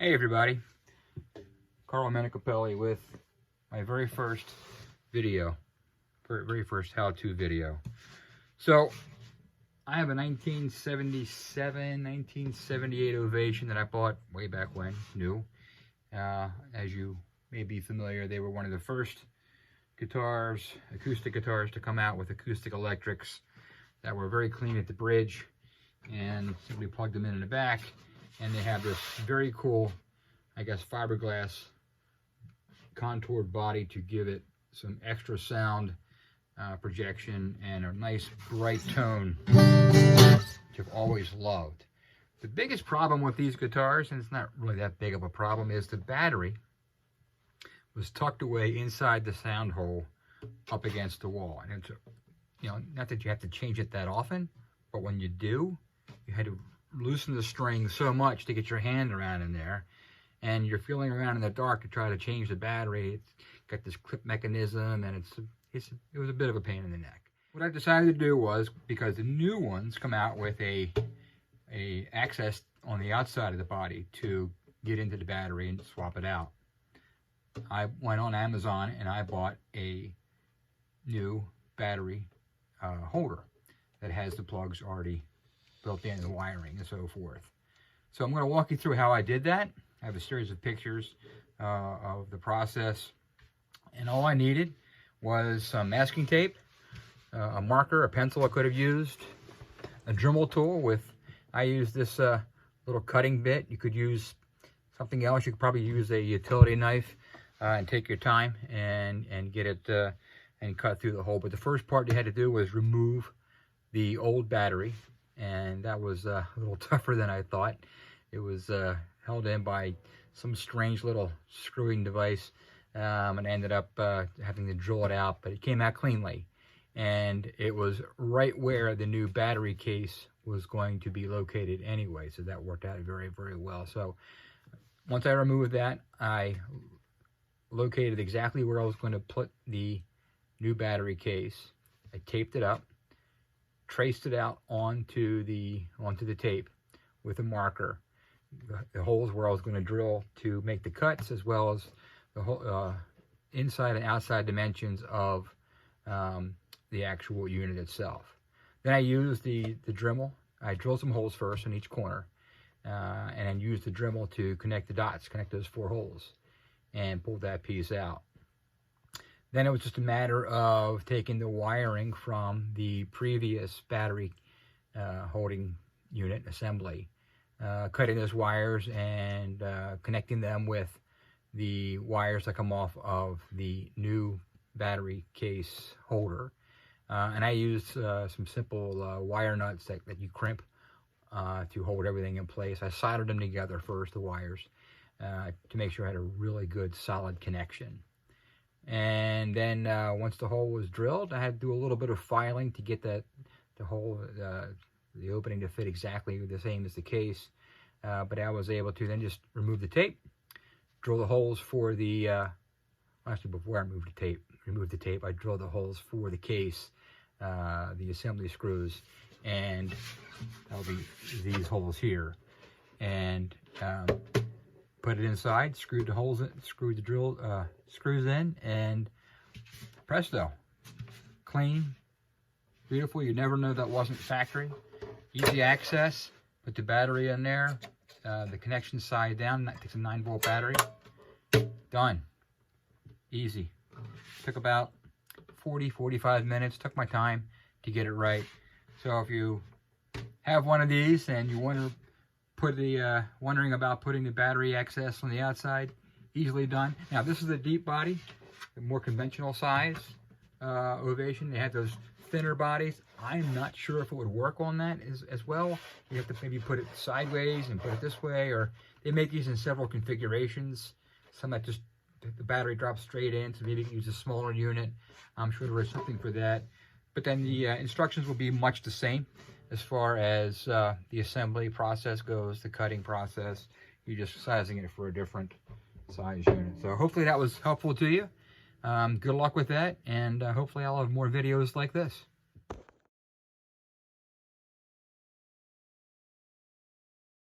Hey everybody, Carl Menicapelli with my very first video, very first how-to video. So I have a 1977, 1978 Ovation that I bought way back when, new. As you may be familiar, they were one of the first guitars, acoustic guitars, to come out with acoustic electrics that were very clean at the bridge, and simply plug them in the back. And they have this very cool, I guess, fiberglass contoured body to give it some extra sound projection and a nice bright tone, which I've always loved. The biggest problem with these guitars, and it's not really that big of a problem, is the battery was tucked away inside the sound hole up against the wall. And it's, not that you have to change it that often, but when you do, you had to loosen the string so much to get your hand around in there, and you're feeling around in the dark to try to change the battery. It's got this clip mechanism, and it was a bit of a pain in the neck. What I decided to do was, because the new ones come out with a access on the outside of the body to get into the battery and swap it out, I went on Amazon and I bought a new battery holder that has the plugs already built in, the wiring and so forth. So I'm going to walk you through how I did that. I have a series of pictures of the process, and all I needed was some masking tape, a marker, a pencil I could have used, a Dremel tool I used this little cutting bit. You could use something else. You could probably use a utility knife and take your time and get it and cut through the hole. But the first part you had to do was remove the old battery, and that was a little tougher than I thought. It was held in by some strange little screwing device, and I ended up having to drill it out, but it came out cleanly. And it was right where the new battery case was going to be located anyway, so that worked out very, very well. So once I removed that, I located exactly where I was going to put the new battery case. I taped it up, traced it out onto the tape with a marker. The holes where I was going to drill to make the cuts, as well as the whole inside and outside dimensions of the actual unit itself. Then I used the Dremel. I drilled some holes first in each corner, and then used the Dremel to connect the dots, connect those 4 holes, and pulled that piece out. Then it was just a matter of taking the wiring from the previous battery holding unit assembly, cutting those wires and connecting them with the wires that come off of the new battery case holder. And I used some simple wire nuts that you crimp to hold everything in place. I soldered them together first, the wires, to make sure I had a really good solid connection. And then once the hole was drilled, I had to do a little bit of filing to get the hole, the opening to fit exactly the same as the case. But I was able to then just remove the tape, drill the holes for the, actually before I removed the tape, I drilled the holes for the case, the assembly screws, and that'll be these holes here. And put it inside, screwed the holes in, screwed the drill screws in, and presto, clean, beautiful. You never know that wasn't factory. Easy access. Put the battery in there, the connection side down. That takes a 9-volt battery. Done. Easy. Took about 40-45 minutes. Took my time to get it right. So if you have one of these and you wondering about putting the battery access on the outside, easily done. Now this is the deep body, the more conventional size Ovation. They have those thinner bodies. I'm not sure if it would work on that as well. You have to maybe put it sideways and put it this way, or they make these in several configurations. Some that just the battery drops straight in, so maybe you can use a smaller unit. I'm sure there is something for that. But then the instructions will be much the same as far as the assembly process goes, the cutting process. You're just sizing it for a different size unit. So hopefully that was helpful to you. Good luck with that, and hopefully I'll have more videos like this.